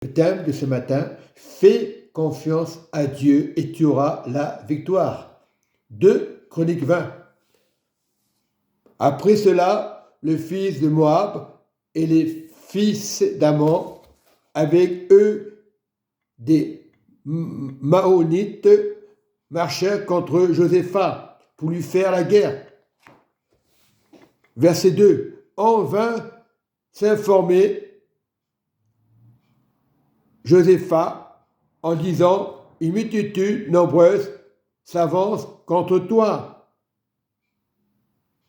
Le thème de ce matin, fais confiance à Dieu et tu auras la victoire. 2 Chroniques 20. Après cela, le fils de Moab et les fils d'Ammon, avec eux des Maonites, marchèrent contre Josaphat pour lui faire la guerre. Verset 2. On vint s'informer Josaphat en disant, une multitude nombreuse s'avance contre toi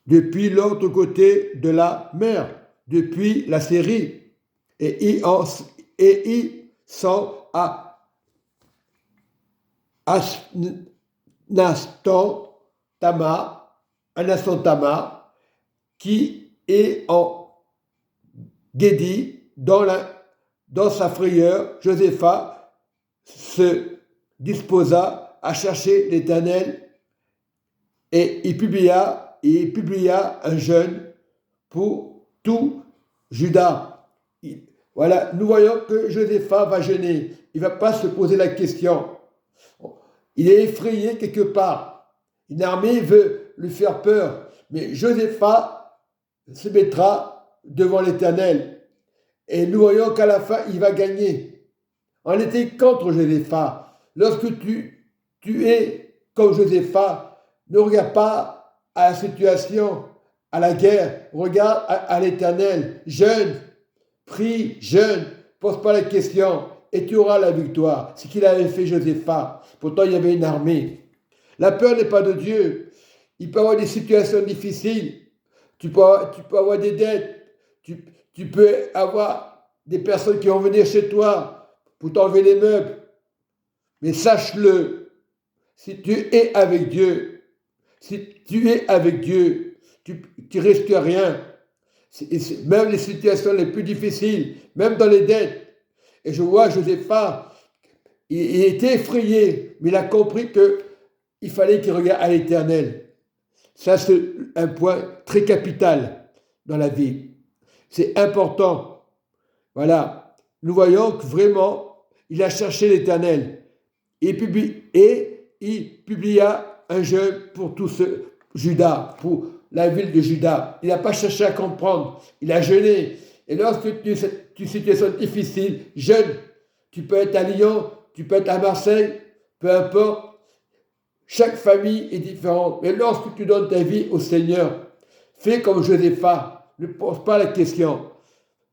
depuis l'autre côté de la mer, depuis la Syrie, et ils sont à Anaston-Tamar, qui est en Guédi, dans sa frayeur. Josaphat se disposa à chercher l'Éternel et il publia un jeûne pour tout Juda. Voilà, nous voyons que Josaphat va jeûner. Il ne va pas se poser la question. Il est effrayé quelque part. Une armée veut lui faire peur. Mais Josaphat se mettra devant l'Éternel. Et nous voyons qu'à la fin, il va gagner. On était contre Josaphat. Lorsque tu es comme Josaphat, ne regarde pas à la situation, à la guerre. Regarde à l'Éternel. Jeûne, prie, jeûne, pose pas la question et tu auras la victoire. C'est ce qu'il avait fait Josaphat. Pourtant, il y avait une armée. La peur n'est pas de Dieu. Il peut y avoir des situations difficiles. Tu peux avoir des dettes. Tu peux avoir des personnes qui vont venir chez toi pour t'enlever les meubles. Mais sache-le, si tu es avec Dieu, tu risques rien. Même les situations les plus difficiles, même dans les dettes. Et je vois Josaphat, il était effrayé, mais il a compris qu'il fallait qu'il regarde à l'Éternel. Ça, c'est un point très capital dans la vie. C'est important. Voilà. Nous voyons que vraiment, il a cherché l'Éternel. Et il publia un jeûne pour tout ce Juda, pour la ville de Juda. Il n'a pas cherché à comprendre. Il a jeûné. Et lorsque tu es dans une situation difficile, jeûne. Tu peux être à Lyon, tu peux être à Marseille, peu importe. Chaque famille est différente. Mais lorsque tu donnes ta vie au Seigneur, fais comme Josaphat. Ne pose pas la question.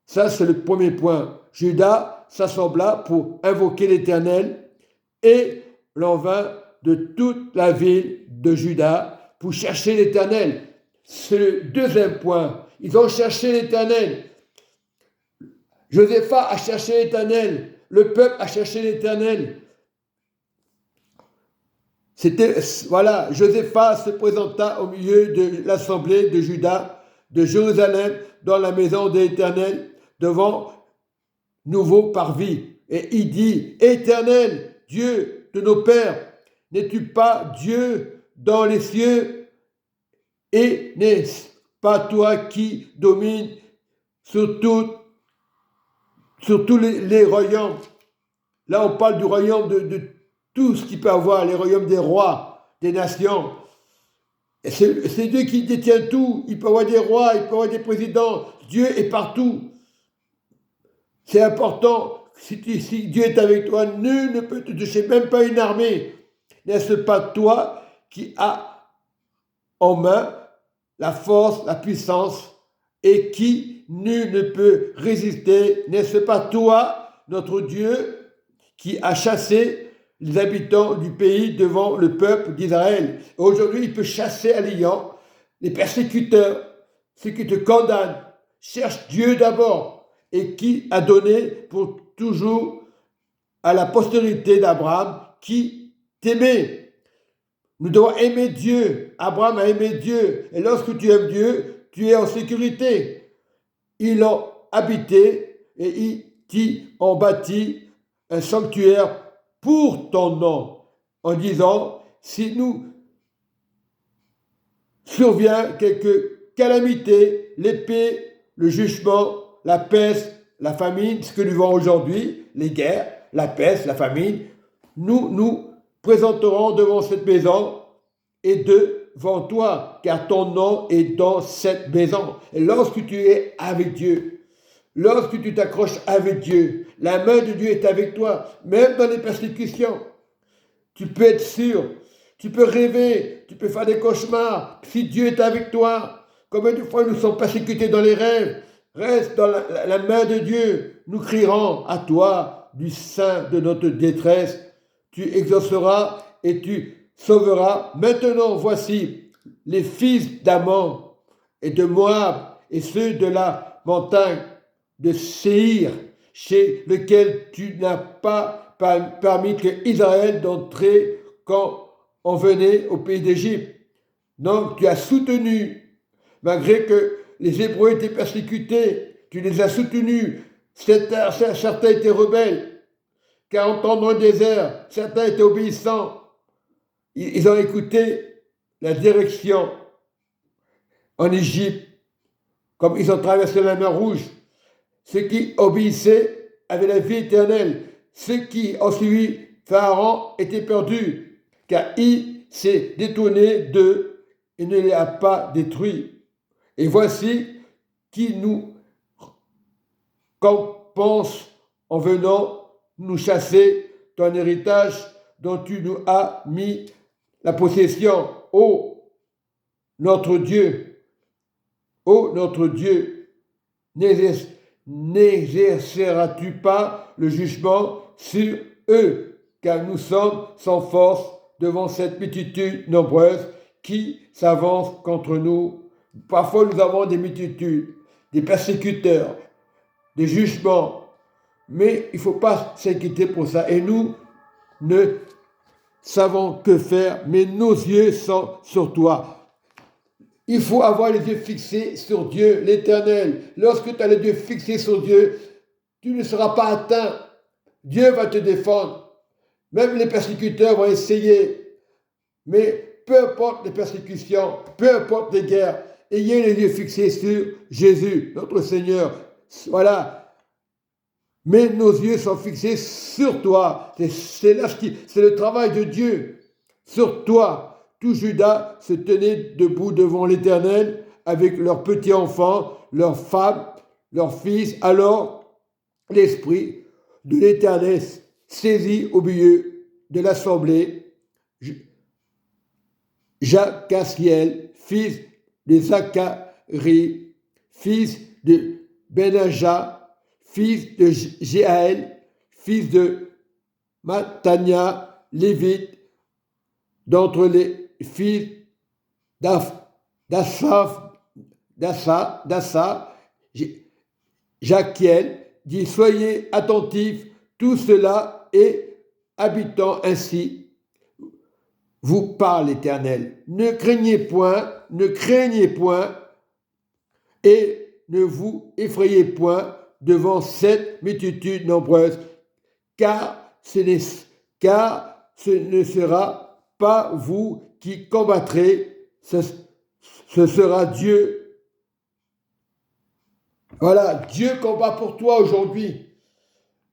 Ça, c'est le premier point. Judas s'assembla pour invoquer l'Éternel et l'on vint de toute la ville de Juda pour chercher l'Éternel. C'est le deuxième point. Ils ont cherché l'Éternel. Josaphat a cherché l'Éternel. Le peuple a cherché l'Éternel. Voilà, Josaphat se présenta au milieu de l'assemblée de Juda, de Jérusalem, dans la maison de l'Éternel, devant nouveau parvis. Et il dit, Éternel, Dieu de nos pères, n'es-tu pas Dieu dans les cieux et n'est-ce pas toi qui domines sur tous les royaumes? Là, on parle du royaume de tout ce qu'il peut avoir, les royaumes des rois, des nations. C'est Dieu qui détient tout. Il peut avoir des rois, il peut avoir des présidents. Dieu est partout. C'est important. Si Dieu est avec toi, nul ne peut te toucher, même pas une armée. N'est-ce pas toi qui as en main la force, la puissance et qui nul ne peut résister? N'est-ce pas toi, notre Dieu, qui a chassé les habitants du pays devant le peuple d'Israël? Aujourd'hui, il peut chasser à Lyon les persécuteurs, ceux qui te condamnent. Cherche Dieu d'abord et qui a donné pour toujours à la postérité d'Abraham qui t'aimait. Nous devons aimer Dieu. Abraham a aimé Dieu. Et lorsque tu aimes Dieu, tu es en sécurité. Ils l'ont habité et ils t'y ont bâti un sanctuaire pour ton nom, en disant, si nous survient quelque calamité, l'épée, le jugement, la peste, la famine, ce que nous voyons aujourd'hui, les guerres, la peste, la famine, nous présenterons devant cette maison et devant toi, car ton nom est dans cette maison. Et lorsque tu es avec Dieu, lorsque tu t'accroches avec Dieu, la main de Dieu est avec toi, même dans les persécutions. Tu peux être sûr, tu peux rêver, tu peux faire des cauchemars. Si Dieu est avec toi, combien de fois nous sommes persécutés dans les rêves? Reste dans la main de Dieu. Nous crierons à toi du sein de notre détresse. Tu exauceras et tu sauveras. Maintenant, voici les fils d'Ammon et de Moab et ceux de la montagne de Séhir, chez lequel tu n'as pas permis que Israël d'entrer quand on venait au pays d'Égypte. Donc tu as soutenu, malgré que les Hébreux étaient persécutés, tu les as soutenus. Certains étaient rebelles, 40 ans dans le désert, certains étaient obéissants. Ils ont écouté la direction en Égypte, comme ils ont traversé la mer Rouge. Ceux qui obéissaient avaient la vie éternelle. Ceux qui ont suivi Pharaon étaient perdus, car il s'est détourné d'eux et ne les a pas détruits. Et voici qui nous compense en venant nous chasser ton héritage dont tu nous as mis la possession. Ô notre Dieu, n'exerceras-tu pas le jugement sur eux, car nous sommes sans force devant cette multitude nombreuse qui s'avance contre nous. Parfois nous avons des multitudes, des persécuteurs, des jugements, mais il ne faut pas s'inquiéter pour ça. Et nous ne savons que faire, mais nos yeux sont sur toi. Il faut avoir les yeux fixés sur Dieu, l'Éternel. Lorsque tu as les yeux fixés sur Dieu, tu ne seras pas atteint. Dieu va te défendre. Même les persécuteurs vont essayer. Mais peu importe les persécutions, peu importe les guerres, ayez les yeux fixés sur Jésus, notre Seigneur. Voilà. Mais nos yeux sont fixés sur toi. C'est le travail de Dieu. Sur toi. Tout Juda se tenait debout devant l'Éternel avec leurs petits-enfants, leurs femmes, leurs fils. Alors l'Esprit de l'Éternel saisit au milieu de l'assemblée Jacassiel, fils de Zacharie, fils de Benaja, fils de Jéhaël, fils de Matania, lévite, d'entre les fils d'Assa, Jaquiel, dit, soyez attentifs, tout cela, et habitant ainsi, vous parle l'Éternel. Ne craignez point, et ne vous effrayez point devant cette multitude nombreuse, car ce ne sera pas vous qui combattrez, ce sera Dieu. Voilà, Dieu combat pour toi aujourd'hui.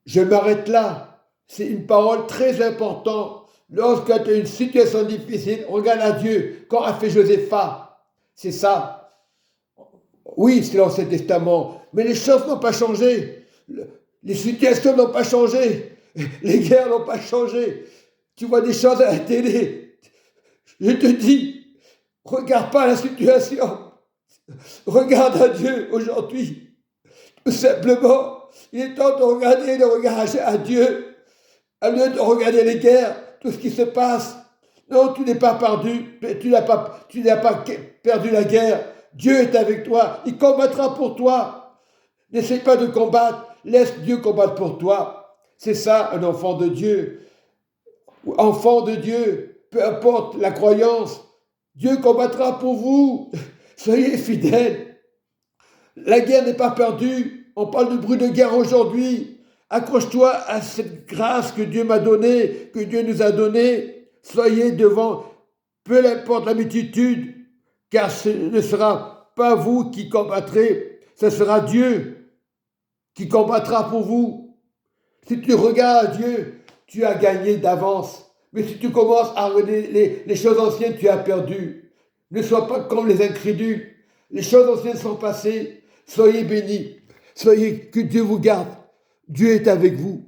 Je m'arrête là. C'est une parole très importante. Lorsque tu as une situation difficile, regarde à Dieu. Quand a fait Joséphat, c'est ça. Oui, c'est l'Ancien Testament. Mais les choses n'ont pas changé. Les situations n'ont pas changé. Les guerres n'ont pas changé. Tu vois des choses à la télé. Je te dis, regarde pas la situation. Regarde à Dieu aujourd'hui. Tout simplement, il est temps de regarder le regard à Dieu, au lieu de regarder les guerres, tout ce qui se passe. Non, tu n'es pas perdu, tu n'as pas perdu la guerre. Dieu est avec toi, il combattra pour toi. N'essaie pas de combattre, laisse Dieu combattre pour toi. C'est ça, un enfant de Dieu. Enfant de Dieu, peu importe la croyance, Dieu combattra pour vous. Soyez fidèles. La guerre n'est pas perdue. On parle de bruit de guerre aujourd'hui. Accroche-toi à cette grâce que Dieu m'a donnée, que Dieu nous a donnée. Soyez devant, peu importe la multitude, car ce ne sera pas vous qui combattrez, ce sera Dieu. qui combattra pour vous. Si tu regardes Dieu, tu as gagné d'avance. Mais si tu commences à regarder les choses anciennes, tu as perdu. Ne sois pas comme les incrédules. Les choses anciennes sont passées. Soyez bénis. Soyez que Dieu vous garde. Dieu est avec vous.